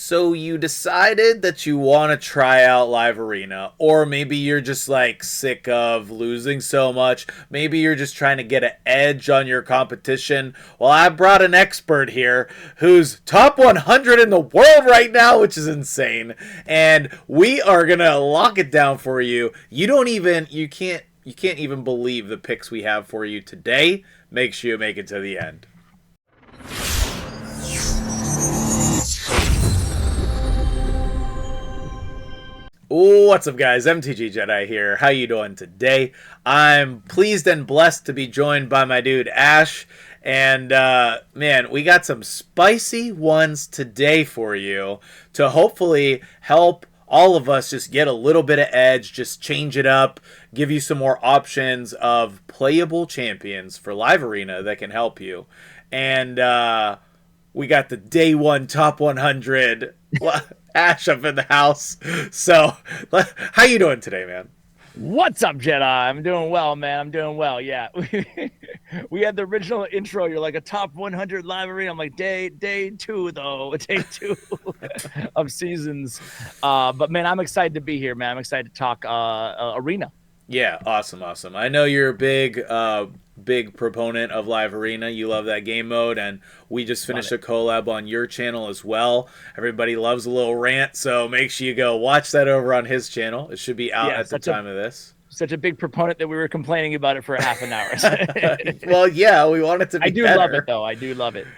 So you decided that you want to try out Live Arena, or maybe you're just like sick of losing so much. Maybe you're just trying to get an edge on your competition. Well, I brought an expert here who's top 100 in the world right now, which is insane. And we are going to lock it down for you. You can't even believe the picks we have for you today. Make sure you make it to the end. What's up, guys? MtgJedi here. How you doing today? I'm pleased and blessed to be joined by my dude Ash. And man, we got some spicy ones today for you to hopefully help all of us just get a little bit of edge, just change it up, give you some more options of playable champions for Live Arena that can help you. And we got the day one top 100 Ash up in the house. So, how you doing today, man? What's up, Jedi? I'm doing well, man. I'm doing well. Yeah, we had the original intro. You're like a top 100 Live Arena. I'm like day two though, day two of seasons. But man, I'm excited to be here, man. I'm excited to talk Arena. Yeah, awesome. I know you're a big proponent of Live Arena. You love that game mode, and we just finished a collab on your channel as well. Everybody loves a little rant, so make sure you go watch that over on his channel. It should be out at the time of this. Such a big proponent that we were complaining about it for a half an hour. Well, yeah, we want it to be better. Love it, though. I do love it.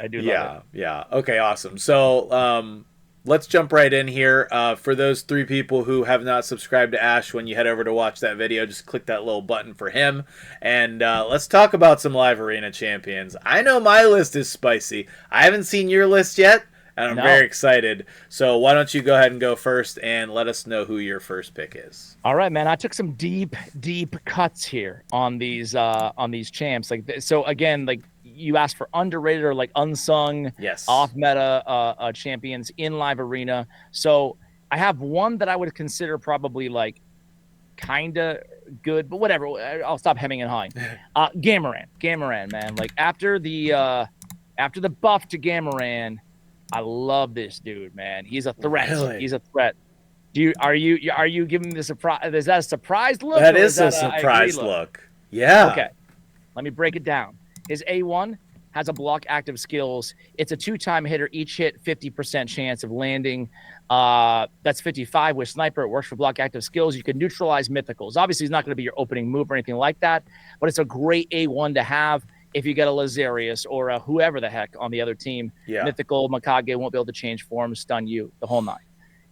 Yeah. Okay, awesome. So, let's jump right in here. For those 3 people who have not subscribed to Ash, when you head over to watch that video, just click that little button for him. And let's talk about some Live Arena champions. I know my list is spicy. I haven't seen your list yet, and I'm very excited. So why don't you go ahead and go first and let us know who your first pick is. All right, man. I took some deep cuts here on these champs. So again, like, you asked for underrated or like unsung, off meta champions in Live Arena. So I have one that I would consider probably like kind of good, but whatever. I'll stop hemming and hawing. Gamuran, man. Like after the buff to Gamuran, I love this dude, man. He's a threat. Really? He's a threat. Are you giving me the surprise? Is that a surprise look? That is a surprise look. Yeah. Okay. Let me break it down. His A1 has a block active skills. It's a 2-time hitter. Each hit 50% chance of landing. That's 55 with sniper. It works for block active skills. You can neutralize mythicals. Obviously, it's not going to be your opening move or anything like that, but it's a great A1 to have if you get a Lazarius or a whoever the heck on the other team. Yeah. Mythical Mikage won't be able to change form, stun you, the whole 9.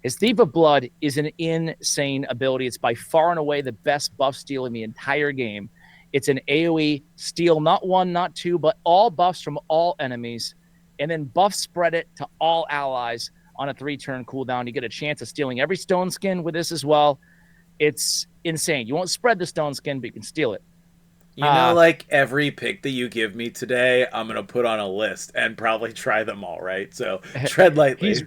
His Thief of Blood is an insane ability. It's by far and away the best buff steal in the entire game. It's an AoE steal, not 1, not 2, but all buffs from all enemies, and then buff spread it to all allies on a 3-turn cooldown. You get a chance of stealing every stone skin with this as well. It's insane. You won't spread the stone skin, but you can steal it. You know, like every pick that you give me today, I'm going to put on a list and probably try them all, right? So tread lightly.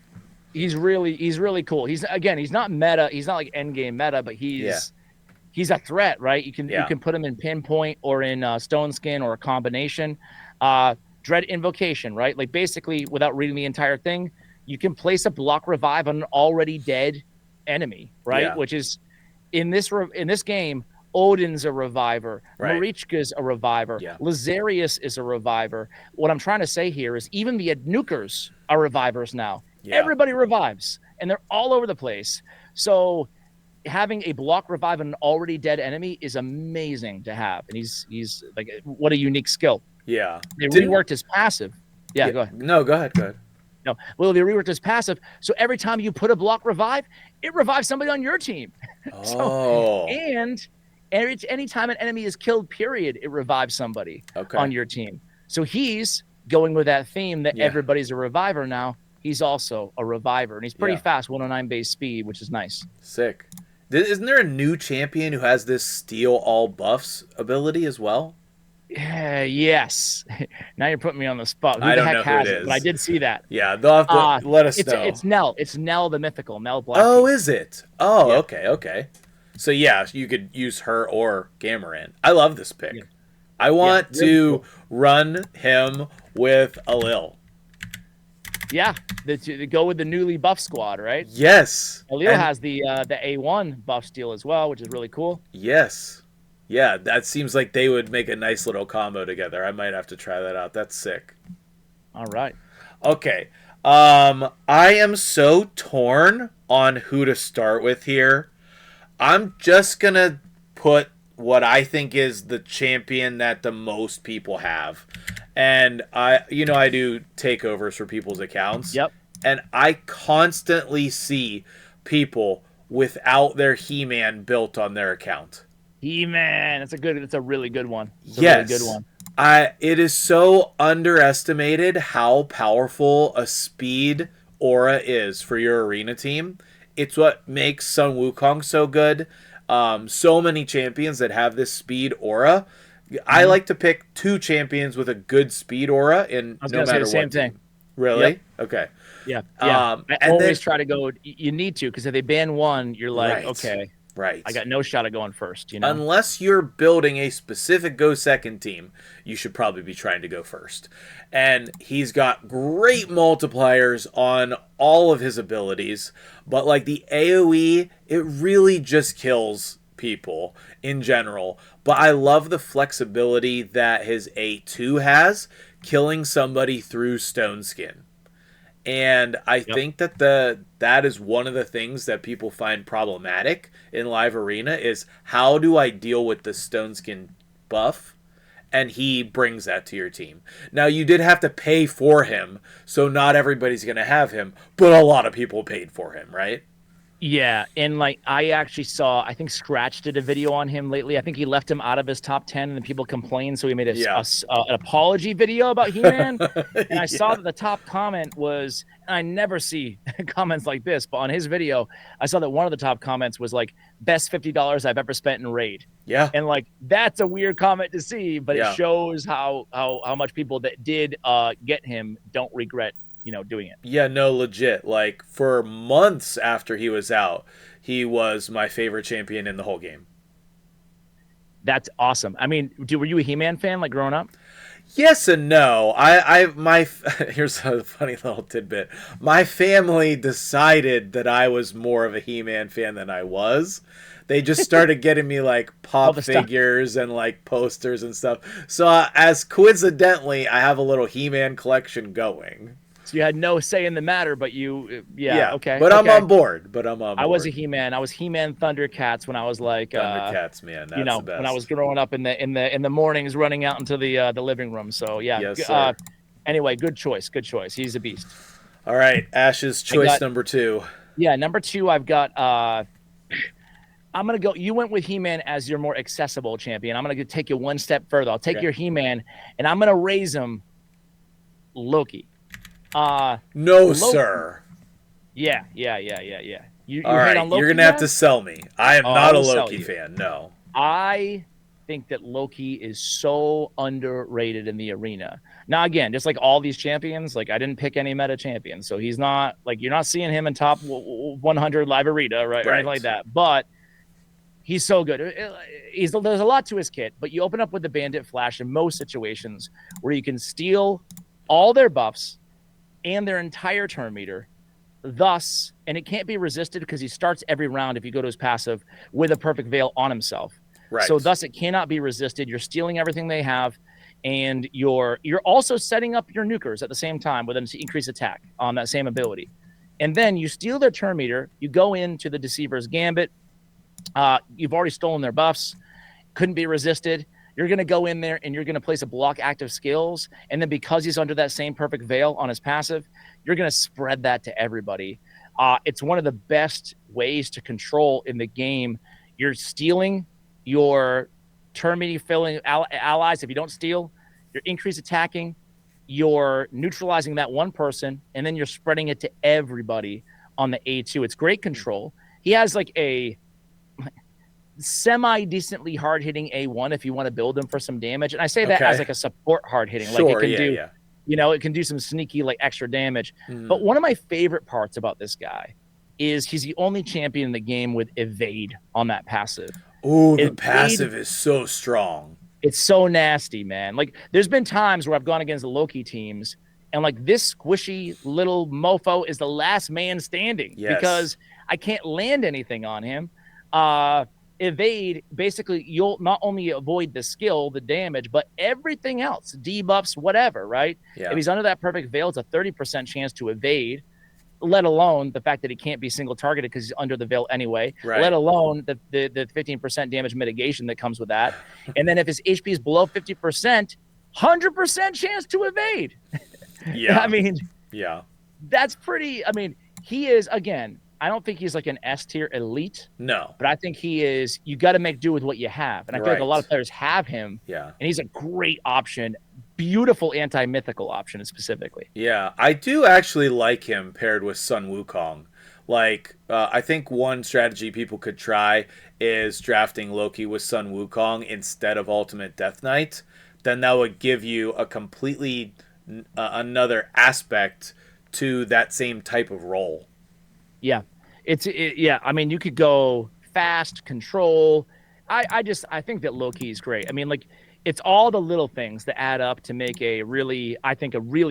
He's really cool. He's not meta. He's not like endgame meta, but he's a threat, right? You can put him in pinpoint or in stone skin or a combination. Dread Invocation, right? Like basically, without reading the entire thing, you can place a block revive on an already dead enemy, right? Yeah. Which is in this game, Odin's a reviver, right. Marichka's a reviver, Lazarius is a reviver. What I'm trying to say here is even the Nukers are revivers now. Yeah. Everybody revives, and they're all over the place. So having a block revive on an already dead enemy is amazing to have, and he's like, what a unique skill. Yeah, they reworked his passive. Yeah, go ahead. No, go ahead. No, well, they reworked his passive, so every time you put a block revive, it revives somebody on your team. Oh. And anytime an enemy is killed, period, it revives somebody on your team. So he's going with that theme that everybody's a reviver now. He's also a reviver, and he's pretty fast, 109 base speed, which is nice. Sick. Isn't there a new champion who has this steal all buffs ability as well? Yes. Now you're putting me on the spot. I don't know who it is. But I did see that. Yeah, they'll have to let us know. It's Nell. It's Nell the mythical. Nell Black. Oh, is it? Oh, okay. So yeah, you could use her or Gamuran. I love this pick. Yeah. I want to run him with a Lil. Yeah, to go with the newly buff squad, right? Yes. Leo has the A1 buff steal as well, which is really cool. Yes. Yeah, that seems like they would make a nice little combo together. I might have to try that out. That's sick. All right. Okay. I am so torn on who to start with here. I'm just gonna put what I think is the champion that the most people have. And I do takeovers for people's accounts. Yep. And I constantly see people without their He-Man built on their account. He-Man, it's a really good one. Yes. Really good one. It is so underestimated how powerful a speed aura is for your arena team. It's what makes Sun Wukong so good. So many champions that have this speed aura. I like to pick 2 champions with a good speed aura in no matter what. Same thing. Really? Yep. Okay. Yeah. I always try to go. You need to, because if they ban one, you're like, right. Okay. Right. I got no shot of going first, you know? Unless you're building a specific go second team, you should probably be trying to go first. And he's got great multipliers on all of his abilities, but like the AoE, it really just kills people in general. But I love the flexibility that his A2 has, killing somebody through Stone Skin. And I think that that is one of the things that people find problematic in Live Arena is how do I deal with the Stone Skin buff? And he brings that to your team. Now, you did have to pay for him, so not everybody's going to have him, but a lot of people paid for him, right? Yeah, and like I actually saw, I think Scratch did a video on him lately. I think he left him out of his top 10, and then people complained, so he made an apology video about He-Man. And I saw that the top comment was, and I never see comments like this, but on his video, I saw that one of the top comments was like, best $50 I've ever spent in Raid. Yeah. And like, that's a weird comment to see, but it shows how much people that did get him don't regret doing it. Yeah, no, legit. Like, for months after he was out, he was my favorite champion in the whole game. That's awesome. I mean, were you a He-Man fan, like, growing up? Yes and no. Here's a funny little tidbit. My family decided that I was more of a He-Man fan than I was. They just started getting me like pop figures and like posters and stuff. So as coincidentally, I have a little He-Man collection going. So you had no say in the matter, but okay. But I'm on board. I was a He-Man. I was He-Man Thundercats when I was like Thundercats, man. That's the best. When I was growing up in the mornings, running out into the living room. So yeah. Yes, sir. Anyway, good choice. Good choice. He's a beast. All right, Ash's choice number 2. Yeah, number 2. I've got. I'm gonna go. You went with He-Man as your more accessible champion. I'm gonna take you one step further. I'll take your He-Man, and I'm gonna raise him. Loki. No, sir. Yeah. You all right, on Loki, you're gonna have to sell me. I am not a Loki fan. No. I think that Loki is so underrated in the arena. Now, again, just like all these champions, like I didn't pick any meta champions, so he's not like you're not seeing him in top 100 live arena, right? Or anything like that. But he's so good. There's a lot to his kit, but you open up with the Bandit Flash in most situations where you can steal all their buffs and their entire turn meter, and it can't be resisted because he starts every round if you go to his passive with a perfect veil on himself. Right. So thus it cannot be resisted. You're stealing everything they have, and you're also setting up your nukers at the same time with an increased attack on that same ability. And then you steal their turn meter, you go into the Deceiver's Gambit, you've already stolen their buffs, couldn't be resisted. You're going to go in there and you're going to place a block active skills. And then because he's under that same perfect veil on his passive, you're going to spread that to everybody. It's one of the best ways to control in the game. You're stealing your turn meter filling allies. If you don't steal, you're increased attacking. You're neutralizing that one person. And then you're spreading it to everybody on the A2. It's great control. He has like a semi-decently hard-hitting A1 if you want to build him for some damage. And I say that as like a support hard-hitting. Sure, like it can it can do some sneaky like extra damage. But one of my favorite parts about this guy is he's the only champion in the game with evade on that passive. Ooh, the passive is so strong. It's so nasty, man. Like there's been times where I've gone against the Loki teams And like this squishy little mofo is the last man standing because I can't land anything on him. Evade, basically, you'll not only avoid the skill, the damage, but everything else, debuffs, whatever, right? Yeah. If he's under that perfect veil, it's a 30% chance to evade, let alone the fact that he can't be single targeted because he's under the veil anyway, let alone the 15% damage mitigation that comes with that. And then if his HP is below 50%, 100% chance to evade. Yeah. I mean, yeah, that's pretty. I mean, he is, again, I don't think he's like an S tier elite. No. But I think he is, you got to make do with what you have. And I feel like a lot of players have him. Yeah. And he's a great option. Beautiful anti-mythical option specifically. Yeah. I do actually like him paired with Sun Wukong. Like, I think one strategy people could try is drafting Loki with Sun Wukong instead of Ultimate Death Knight. Then that would give you a completely another aspect to that same type of role. Yeah. Yeah. I mean, you could go fast, control. I think that Loki is great. I mean, like, it's all the little things that add up to make a really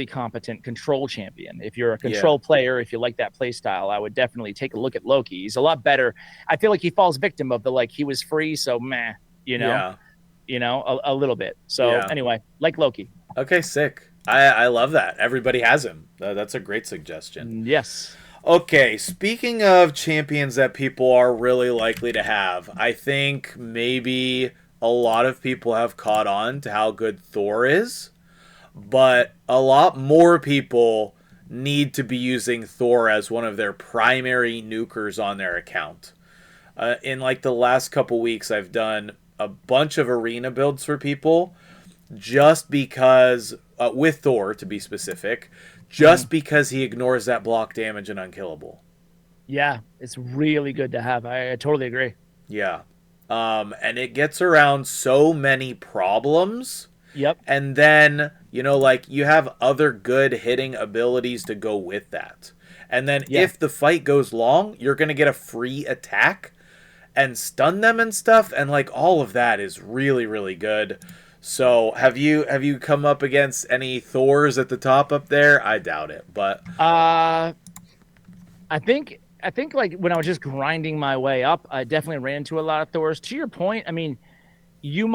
competent control champion. If you're a control player, if you like that play style, I would definitely take a look at Loki. He's a lot better. I feel like he falls victim of the, like, he was free, so meh, a little bit. So anyway, like Loki. Okay, sick. I love that. Everybody has him. That's a great suggestion. Yes. Okay, speaking of champions that people are really likely to have, I think maybe a lot of people have caught on to how good Thor is, but a lot more people need to be using Thor as one of their primary nukers on their account. In like the last couple weeks, I've done a bunch of arena builds for people just because, with Thor to be specific, just because he ignores that block damage and unkillable. Yeah, it's really good to have. I totally agree. Yeah. And it gets around so many problems. Yep. And then, like, you have other good hitting abilities to go with that. And then if the fight goes long, you're going to get a free attack and stun them and stuff. And, like, all of that is really, really good. So have you come up against any Thors at the top up there? I doubt it, but I think like when I was just grinding my way up, I definitely ran into a lot of Thors. To your point, I mean, you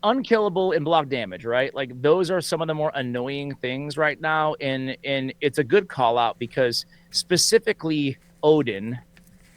unkillable and block damage, right? Like those are some of the more annoying things right now, and it's a good call out because specifically Odin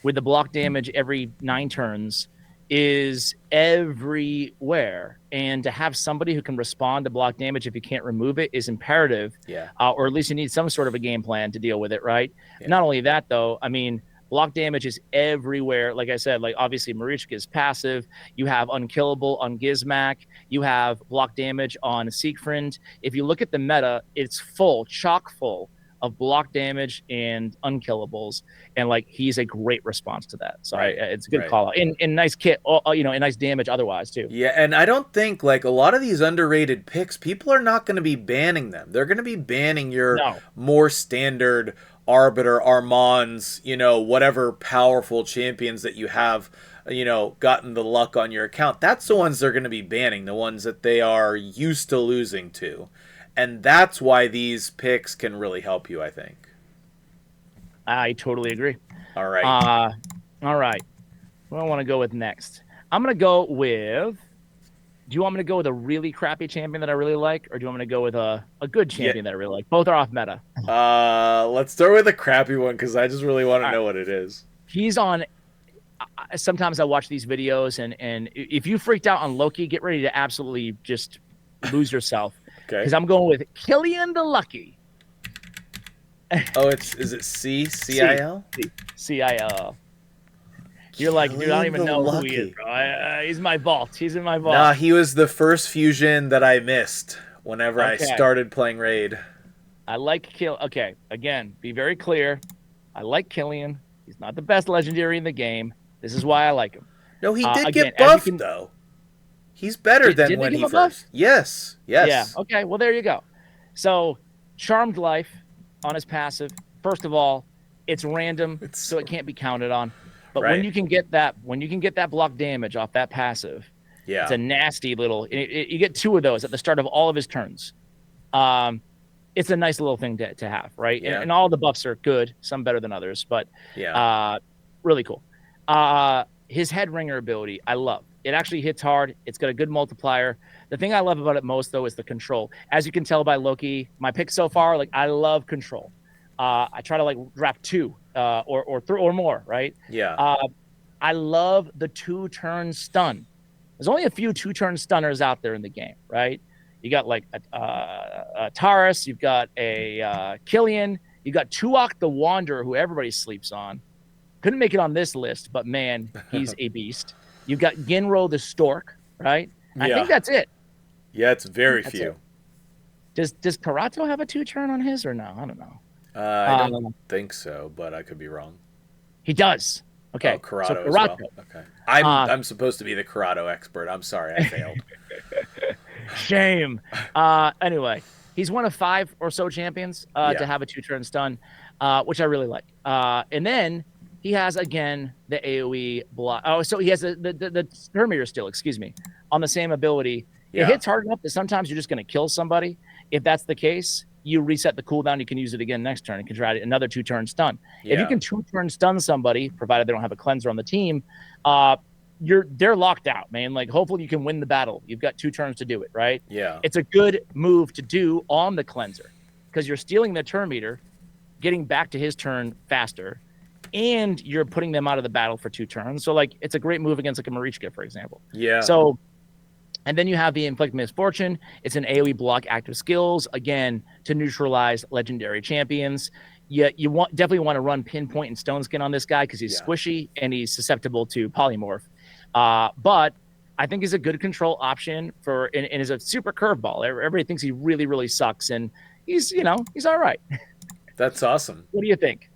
with the block damage every 9 turns is everywhere, and to have somebody who can respond to block damage if you can't remove it is imperative. Or at least you need some sort of a game plan to deal with it, right? Not only that though, I mean, block damage is everywhere. Like I said, like obviously Marichka is passive. You have unkillable on Gizmak. You have block damage on Siegfried. If you look at the meta, it's chock full of block damage and unkillables, and like he's a great response to that. So it's a good call out. And nice kit, and nice damage otherwise too. Yeah, and I don't think like a lot of these underrated picks, people are not going to be banning them. They're going to be banning your more standard Arbiter, Armands, whatever powerful champions that you have, gotten the luck on your account. That's the ones they're going to be banning, the ones that they are used to losing to. And that's why these picks can really help you, I think. I totally agree. All right. All right. What do I want to go with next? I'm going to go with... Do you want me to go with a really crappy champion that I really like? Or do you want me to go with a good champion that I really like? Both are off meta. Let's start with a crappy one because I just really want to know what it is. He's on... Sometimes I watch these videos, and if you freaked out on Loki, get ready to absolutely just lose yourself. Okay. Because I'm going with Killian the Lucky. Oh, is it C-I-L? C-I-L. You're like, dude, I don't even know who he is, bro. He's my vault. He's in my vault. Nah, he was the first fusion that I missed whenever I started playing Raid. I like Okay, again, be very clear. I like Killian. He's not the best legendary in the game. This is why I like him. No, he did get buffed, though. He's better than when he first... Yes. Yeah, okay, well, there you go. So, Charmed Life on his passive. First of all, it's random, so it can't be counted on. But when you can get that block damage off that passive, it's a nasty little... You get 2 of those at the start of all of his turns. it's a nice little thing to have, right? Yeah. And all the buffs are good, some better than others, but really cool. His head ringer ability, I love. It actually hits hard. It's got a good multiplier. The thing I love about it most, though, is the control. As you can tell by Loki, my pick so far, like, I love control. I try to like draft 2 or 3 or more, right? Yeah. I love the 2-turn stun. There's only a few 2-turn stunners out there in the game, right? You got like a Taurus, you've got a Killian, you got Tuok the Wanderer, who everybody sleeps on. Couldn't make it on this list, but man, he's a beast. You've got Ginro the Stork, right? Yeah. I think that's it. Yeah, it's very few. Does Karato have a 2-turn on his or no? I don't know. I don't think so, but I could be wrong. He does. Okay. Oh, Karato, so as well. Okay. I'm supposed to be the Karato expert. I'm sorry, I failed. Shame. Anyway, he's one of 5 or so champions to have a 2-turn stun, which I really like. And then he has, again, the AoE block. Oh, so he has the Terminator still, excuse me, on the same ability. Yeah. It hits hard enough that sometimes you're just going to kill somebody. If that's the case, you reset the cooldown. You can use it again next turn. You can try another 2-turn stun. Yeah. If you can 2-turn stun somebody, provided they don't have a cleanser on the team, they're locked out, man. Like, hopefully you can win the battle. You've got 2 turns to do it, right? Yeah. It's a good move to do on the cleanser because you're stealing the turn meter, getting back to his turn faster, and you're putting them out of the battle for 2 turns. So, like, it's a great move against like a Marichka, for example. Yeah. So, and then you have the Inflict Misfortune. It's an AoE block active skills, again, to neutralize legendary champions. You definitely want to run Pinpoint and Stone Skin on this guy because he's squishy and he's susceptible to polymorph. But I think he's a good control option and is a super curveball. Everybody thinks he really, really sucks, and he's all right. That's awesome. What do you think?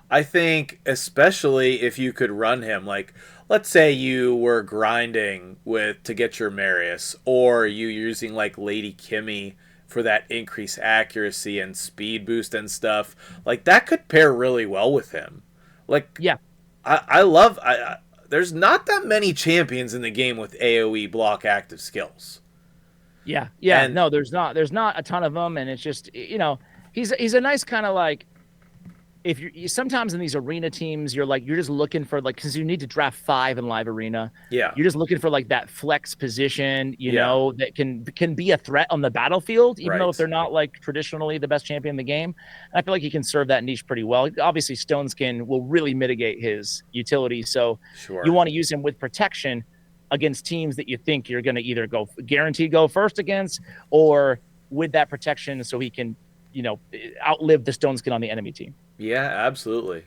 I think especially if you could run him, like, let's say you were grinding to get your Marius, or you using like Lady Kimmy for that increased accuracy and speed boost and stuff, like that could pair really well with him. Like, yeah, I love. There's not that many champions in the game with AoE block active skills. Yeah, no, there's not a ton of them, and it's just, he's a nice kind of like, if you sometimes in these arena teams, you're just looking for, like, because you need to draft 5 in live arena. Yeah. You're just looking for like that flex position, that can be a threat on the battlefield, even though if they're not like traditionally the best champion in the game. And I feel like he can serve that niche pretty well. Obviously, Stone Skin will really mitigate his utility. So you want to use him with protection against teams that you think you're going to either guaranteed go first against, or with that protection so he can, outlive the Stone Skin on the enemy team. Yeah, absolutely.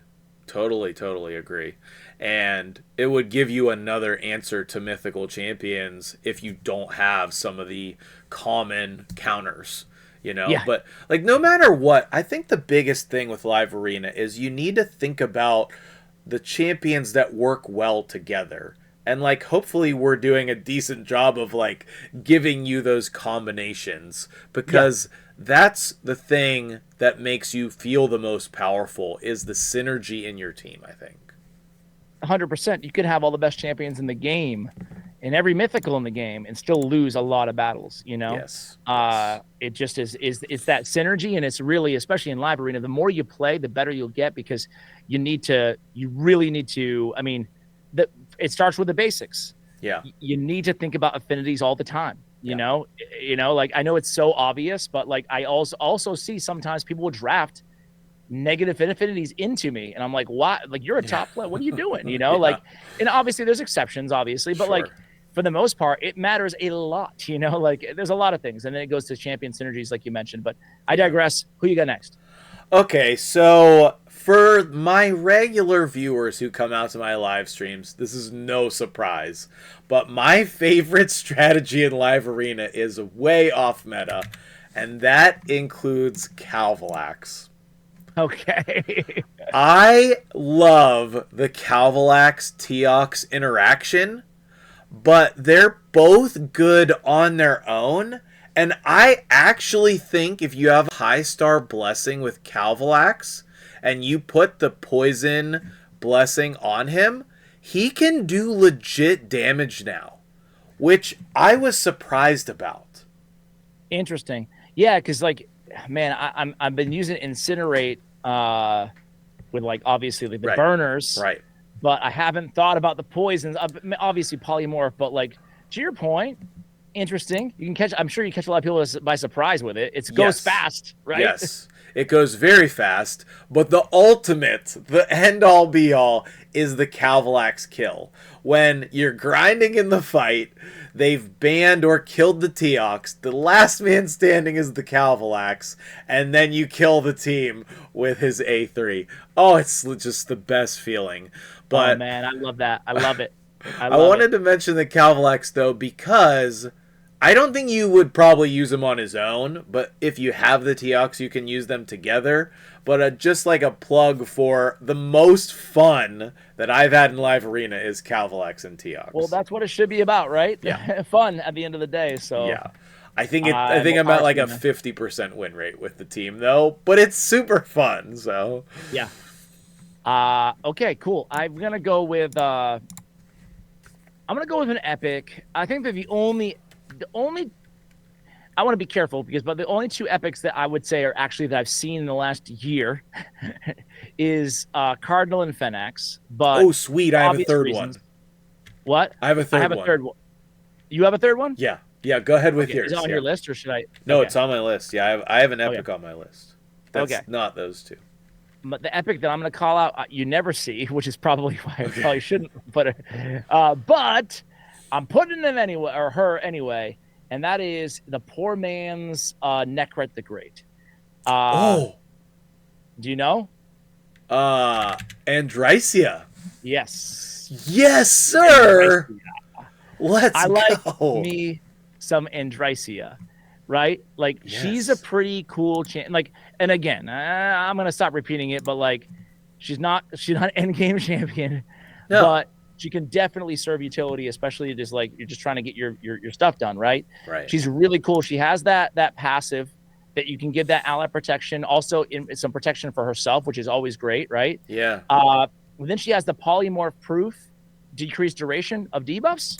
Totally agree. And it would give you another answer to mythical champions if you don't have some of the common counters, Yeah. But, like, no matter what, I think the biggest thing with live arena is you need to think about the champions that work well together. And, like, hopefully we're doing a decent job of, like, giving you those combinations, because that's the thing that makes you feel the most powerful, is the synergy in your team, I think. 100%. You could have all the best champions in the game and every mythical in the game and still lose a lot of battles, Yes. It just is it's that synergy, and it's really, especially in live arena, the more you play, the better you'll get, because you really need to, I mean, it starts with the basics. Yeah. You need to think about affinities all the time. Like, I know it's so obvious, but like, I also see sometimes people will draft negative affinities into me, and I'm like, what? Like, you're a top player. What are you doing? Like, and obviously there's exceptions, obviously, but like, for the most part, it matters a lot. Like, there's a lot of things, and then it goes to champion synergies, like you mentioned. But I digress. Who you got next? Okay, so for my regular viewers who come out to my live streams, this is no surprise, but my favorite strategy in live arena is way off meta, and that includes Calax. Okay. I love the Calax Teox interaction, but they're both good on their own. And I actually think if you have High Star Blessing with Calax and you put the Poison Blessing on him, he can do legit damage now, which I was surprised about. Interesting. Yeah, because, like, man, I've been using Incinerate with like obviously like the burners, right? But I haven't thought about the poisons. Obviously polymorph, but like to your point, interesting. You can catch. I'm sure you catch a lot of people by surprise with it. It goes fast, right? Yes, it goes very fast. But the ultimate, the end all be all, is the Calax kill. When you're grinding in the fight, they've banned or killed the Teox. The last man standing is the Calax, and then you kill the team with his A3. Oh, it's just the best feeling. But oh man, I love that. I love it. I wanted to mention the Calax though because I don't think you would probably use him on his own, but if you have the Teox, you can use them together. But just like a plug for the most fun that I've had in Live Arena is Calax and Teox. Well, that's what it should be about, right? Yeah. Fun at the end of the day. So yeah. I think I'm at like a 50% win rate with the team though, but it's super fun. So yeah. Okay, cool. I'm gonna go with an epic. I think that the only I want to be careful but the only two epics that I would say are actually that I've seen in the last year is Cardinal and Phoenix. But oh sweet, I have a third one. What? I have a third one. You have a third one? Yeah. Yeah, go ahead with yours. Is it on your list or should I? No, it's on my list. Yeah, I have an epic on my list. That's not those two. But the epic that I'm going to call out, you never see, which is probably why I probably shouldn't put it. But I'm putting him anyway, or her anyway, and that is the poor man's Nekret the Great. Do you know? Andryssia. Yes. Yes, sir. Let's I like go. me some Andryssia. Right? Like she's a pretty cool like, and again, I'm going to stop repeating it, but like she's not end game champion, but she can definitely serve utility, especially just like you're just trying to get your stuff done, right? Right. She's really cool. She has that passive that you can give that ally protection, also some protection for herself, which is always great, right? Yeah. Then she has the polymorph proof, decreased duration of debuffs.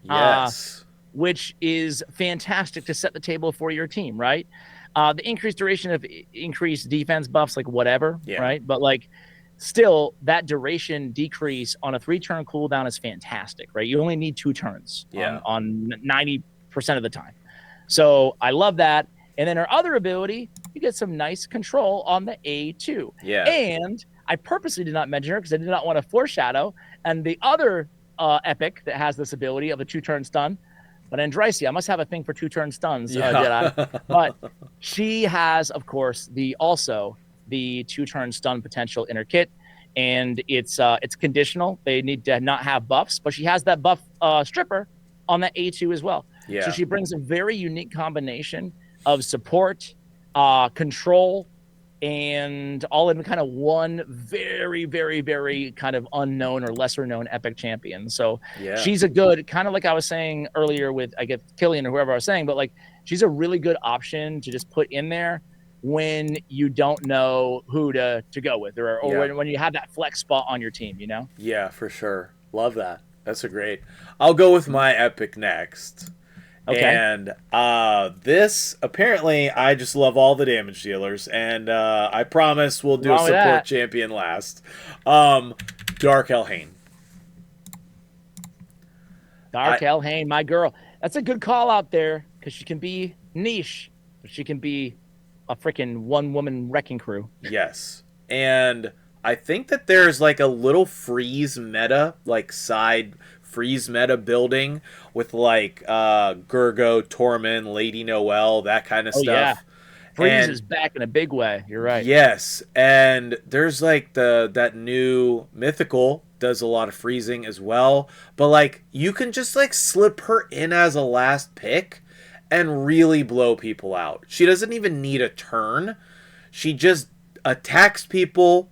Yes. Which is fantastic to set the table for your team, right? The increased duration of increased defense buffs, like whatever, right? But like still that duration decrease on a 3-turn cooldown is fantastic, right? You only need 2 turns on 90% of the time. So I love that. And then her other ability, you get some nice control on the A2. Yeah. And I purposely did not mention her because I did not want to foreshadow. And the other epic that has this ability of a 2-turn stun, but Andryssia, must have a thing for 2-turn stuns, Jedi. But she has, of course, the 2-turn stun potential in her kit, and it's conditional. They need to not have buffs, but she has that buff stripper on that A2 as well. Yeah. So she brings a very unique combination of support, control, and all in kind of one very, very, very kind of unknown or lesser known epic champion. So she's a good, kind of like I was saying earlier with, I guess, Killian or whoever I was saying, but like she's a really good option to just put in there when you don't know who to go with or when you have that flex spot on your team, you know? Yeah, for sure. Love that. That's a great. I'll go with my epic next. Okay. And this, apparently, I just love all the damage dealers, and I promise we'll do a support champion last. Dark Elhain. Elhain, my girl. That's a good call out there, because she can be niche, but she can be a freaking one-woman wrecking crew. Yes. And I think that there's like a little freeze meta, like side freeze meta building with like Gurgo, Tormund, Lady Noelle, that kind of stuff. Yeah. Freeze is back in a big way. You're right. Yes, and there's like that new mythical does a lot of freezing as well. But like you can just like slip her in as a last pick and really blow people out. She doesn't even need a turn. She just attacks people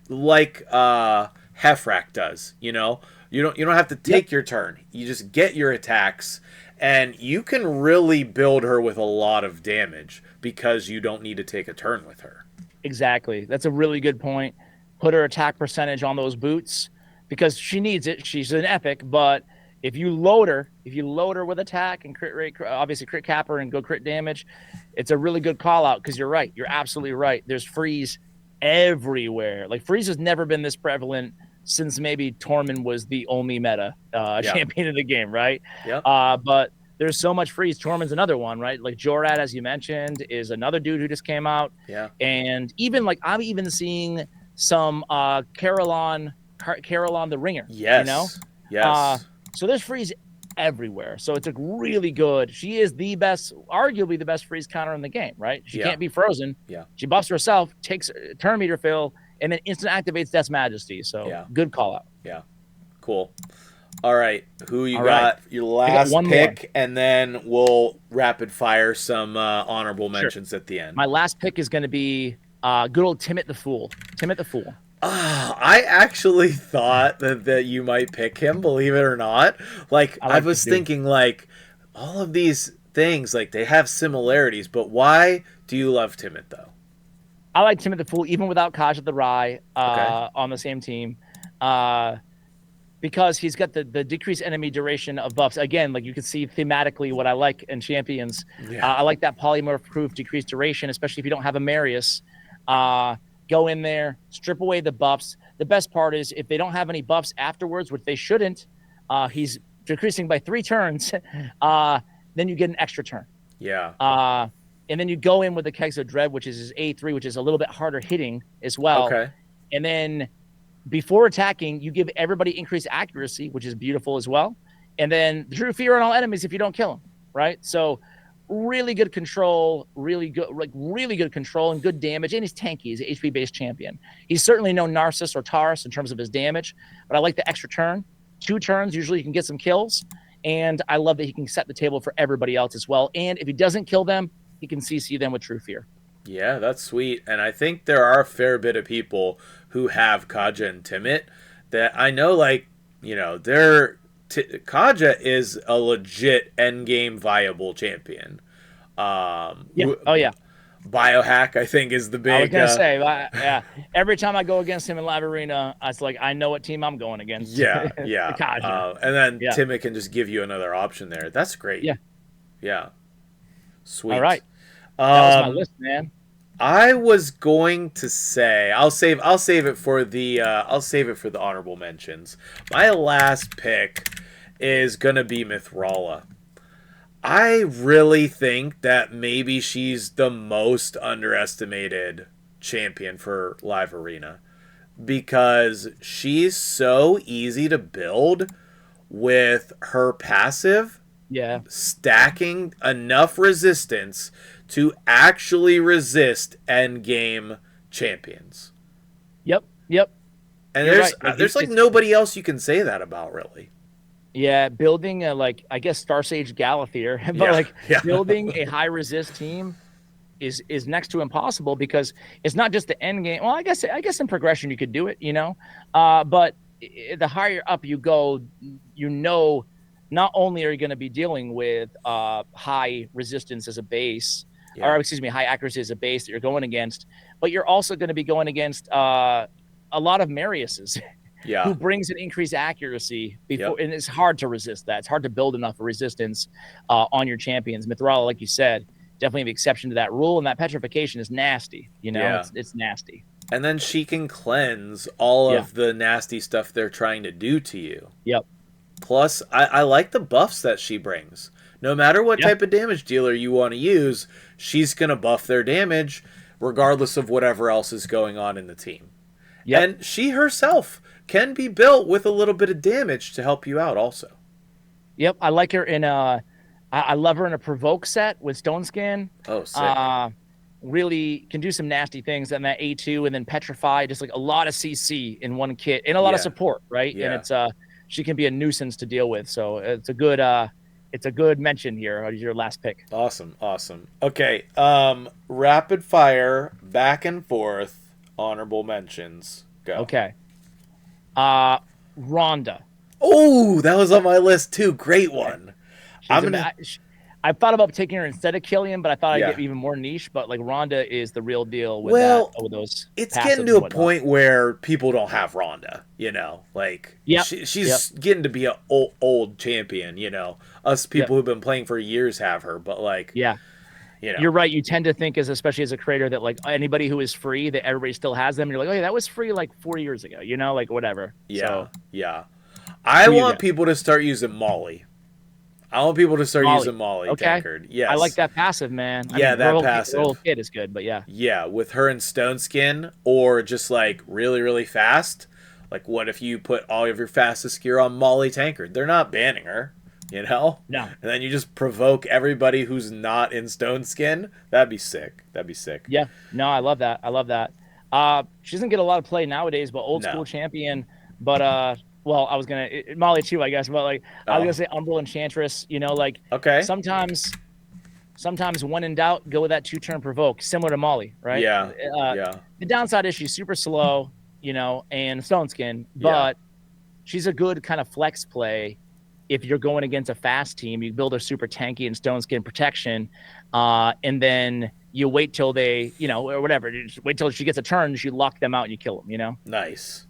like Hefrak does, you know? You don't have to take your turn. You just get your attacks, and you can really build her with a lot of damage because you don't need to take a turn with her. Exactly. That's a really good point. Put her attack percentage on those boots because she needs it. She's an epic, but if you load her with attack and crit rate, obviously crit capper and go crit damage, it's a really good call out because you're right. You're absolutely right. There's freeze everywhere. Like freeze has never been this prevalent since maybe Tormund was the only meta champion of the game, right? Yeah. But there's so much freeze. Tormund's another one, right? Like Jorad, as you mentioned, is another dude who just came out. Yeah. And even like I'm even seeing some Caroline the Ringer. Yes. You know? Yes. So there's freeze everywhere. So it's a really good. She is the best, arguably the best freeze counter in the game, right? She can't be frozen. Yeah. She buffs herself, takes turn meter fill, and then instant activates Death's Majesty. So good call out. Yeah. Cool. All right. Who you got? Your last pick, and then we'll rapid fire some honorable mentions at the end. My last pick is going to be good old Timit the Fool. Timit the Fool. I actually thought that you might pick him, believe it or not. Like I was thinking, like all of these things, like they have similarities, but why do you love Timit though? I like Timit the Fool, even without Kaj the Rye on the same team, because he's got the decreased enemy duration of buffs. Again, like you can see thematically what I like in champions. I like that polymorph proof decreased duration, especially if you don't have a Marius. Go in there, strip away the buffs. The best part is if they don't have any buffs afterwards, which they shouldn't, he's decreasing by 3 turns, then you get an extra turn. Yeah. And then you go in with the Kegs of Dread, which is his A3, which is a little bit harder hitting as well. Okay. And then before attacking, you give everybody increased accuracy, which is beautiful as well. And then True Fear on all enemies if you don't kill them, right? So really good control, really good control and good damage. And he's tanky. He's an HP-based champion. He's certainly no Narcissus or Taurus in terms of his damage, but I like the extra turn. 2 turns, usually you can get some kills. And I love that he can set the table for everybody else as well. And if he doesn't kill them, he can CC them with True Fear. Yeah, that's sweet. And I think there are a fair bit of people who have Kaja and Timit that I know, like, you know, Kaja is a legit endgame viable champion. Biohack, I think, is the big. I was gonna say, yeah. Every time I go against him in Live Arena, it's like I know what team I'm going against. Yeah. And then Timit can just give you another option there. That's great. Yeah. Sweet. All right. That was my list, man. I was going to say I'll save it for the honorable mentions. My last pick is gonna be Mithrala. I really think that maybe she's the most underestimated champion for Live Arena because she's so easy to build with her passive. Yeah. Stacking enough resistance to actually resist endgame champions. Yep. And there's nobody else you can say that about, really. Yeah, building I guess Star Sage Galathier, but building a high resist team is next to impossible because it's not just the end game. Well, I guess in progression you could do it, you know, but the higher up you go, you know, not only are you going to be dealing with high resistance as a base, or excuse me, high accuracy as a base that you're going against, but you're also going to be going against a lot of Mariuses. Who brings an increased accuracy before, and it's hard to resist that. It's hard to build enough resistance on your champions. Mithrala, like you said, definitely the exception to that rule, and that petrification is nasty. You know, it's nasty. And then she can cleanse all of the nasty stuff they're trying to do to you. Yep. Plus, I like the buffs that she brings. No matter what type of damage dealer you want to use, she's going to buff their damage regardless of whatever else is going on in the team. Yep. And she herself can be built with a little bit of damage to help you out also. Yep, I like her in I love her in a Provoke set with Stone Skin. Oh, sick. Really can do some nasty things on that A2 and then Petrify, just like a lot of CC in one kit and a lot of support, right? Yeah. And it's she can be a nuisance to deal with. So it's a good mention here as your last pick. Awesome. Okay, rapid fire, back and forth, honorable mentions. Go. Okay. Rhonda. Oh, that was on my list too. Great one. I I thought about taking her instead of Killian, but I thought I'd get even more niche. But like Rhonda is the real deal with with those. It's getting to a point where people don't have Rhonda. You know, like she's getting to be an old champion. You know, us people who've been playing for years have her, but like you know. You're right. You tend to think, especially as a creator, that like anybody who is free, that everybody still has them. You're like, oh yeah, that was free like 4 years ago. You know, like whatever. Yeah, I want people to start using Molly. I want people to start using Molly Tankard. Yes. I like that passive, man. I mean, that passive. Roll Kid is good, but yeah. Yeah, with her in Stone Skin, or just like really, really fast. Like, what if you put all of your fastest gear on Molly Tankard? They're not banning her, you know? No. And then you just provoke everybody who's not in Stone Skin. That'd be sick. Yeah. No, I love that. She doesn't get a lot of play nowadays, but old school champion. But well, I was gonna Molly too, I guess, but like I was gonna say Umbral Enchantress. You know, like sometimes when in doubt, go with that 2-turn provoke, similar to Molly, right? Yeah. The downside is she's super slow, you know, and Stone Skin, but she's a good kind of flex play. If you're going against a fast team, you build her super tanky and Stone Skin protection, and then you wait till they, you know, or whatever. You just wait till she gets a turn, you lock them out and you kill them. You know. Nice.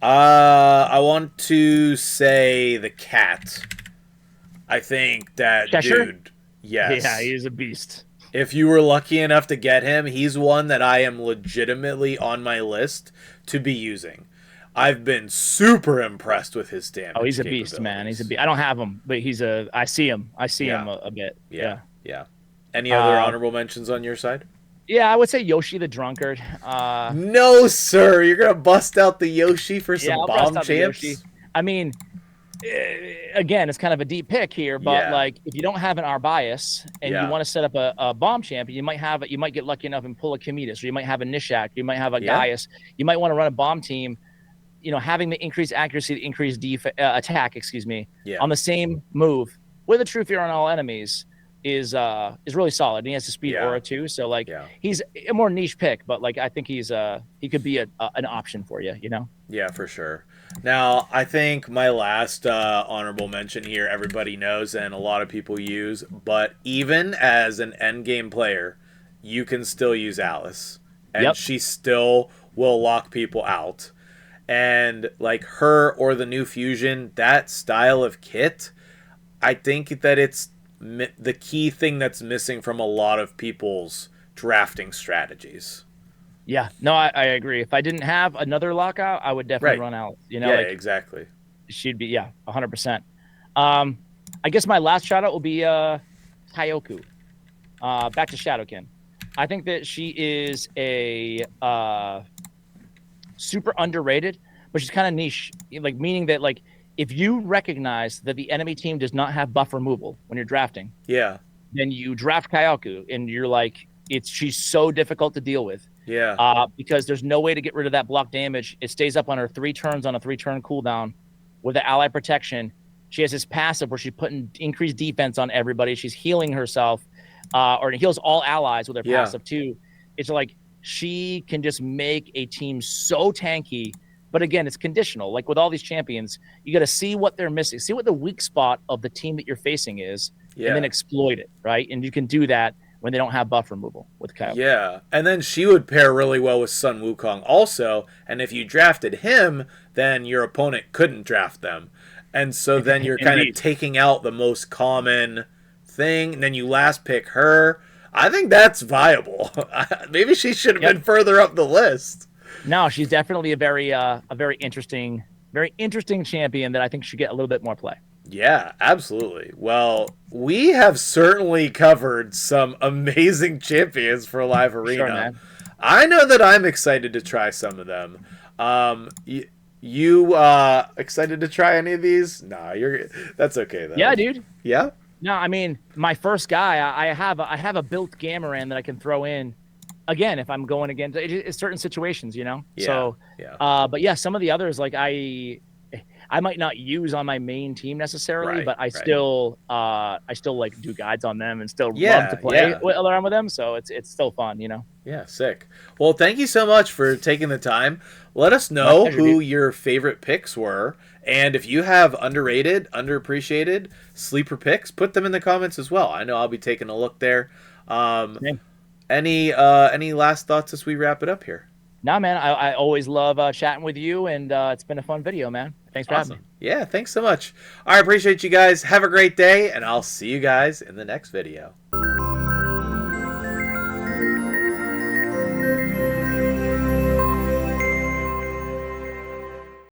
I want to say the cat. I think that Cheshire? Dude. Yes. Yeah, he's a beast. If you were lucky enough to get him, he's one that I am legitimately on my list to be using. I've been super impressed with his damage. Oh, he's a beast, man. He's a beast. I don't have him, but I see him. I see him a bit. Yeah. Any other honorable mentions on your side? Yeah, I would say Yoshi the Drunkard. No, sir. You're going to bust out the Yoshi for some bomb champs? I mean, again, it's kind of a deep pick here, but like if you don't have an Arbias and you want to set up a bomb champion, you might get lucky enough and pull a Kamitas, or you might have a Nishak, you might have a Gaius. You might want to run a bomb team, you know, having the increased accuracy, the increased attack, on the same move with a True Fear on all enemies is really solid. And he has the speed aura too, so like he's a more niche pick, but like I think he could be an option for you, you know. Yeah, for sure. Now I think my last honorable mention here, everybody knows and a lot of people use, but even as an endgame player, you can still use Alice, and she still will lock people out. And like her or the new fusion, that style of kit, I think that it's the key thing that's missing from a lot of people's drafting strategies. Yeah, no, I agree. If I didn't have another lockout, I would definitely run out. You know, exactly. She'd be 100%. I guess my last shout out will be Tayoku. Back to Shadowkin. I think that she is a super underrated, but she's kind of niche. Like meaning that like, if you recognize that the enemy team does not have buff removal when you're drafting, then you draft Kyoku, and you're like, she's so difficult to deal with. Because there's no way to get rid of that block damage. It stays up on her 3 turns on a 3-turn cooldown with the ally protection. She has this passive where she's putting increased defense on everybody. She's healing herself, or heals all allies with her passive too. It's like she can just make a team so tanky. But again, it's conditional. Like with all these champions, you got to see what they're missing, see what the weak spot of the team that you're facing is, and then exploit it, right? And you can do that when they don't have buff removal with Kyle. Yeah, and then she would pair really well with Sun Wukong also, and if you drafted him, then your opponent couldn't draft them. And so then you're kind of taking out the most common thing, and then you last pick her. I think that's viable. Maybe she should have been further up the list. No, she's definitely a very interesting champion that I think should get a little bit more play. Yeah, absolutely. Well, we have certainly covered some amazing champions for Live Arena. Sure, man. I know that I'm excited to try some of them. You excited to try any of these? Nah, that's okay though. Yeah, dude. Yeah? No, I mean, my first guy, I have a built Gamuran that I can throw in. Again, if I'm going against certain situations, you know. Yeah, so, but yeah, some of the others, like I I might not use on my main team necessarily, Right, but I still like do guides on them and still yeah, love to play yeah. around with them. So it's still fun, you know. Yeah, sick. Well, thank you so much for taking the time. Let us know pleasure, who dude. your favorite picks were, and if you have underrated, underappreciated sleeper picks, put them in the comments as well. I know I'll be taking a look there. Any last thoughts as we wrap it up here? Nah, man, I always love chatting with you, and it's been a fun video, man. Thanks for having me. Yeah, thanks so much. I appreciate you guys. Have a great day, and I'll see you guys in the next video.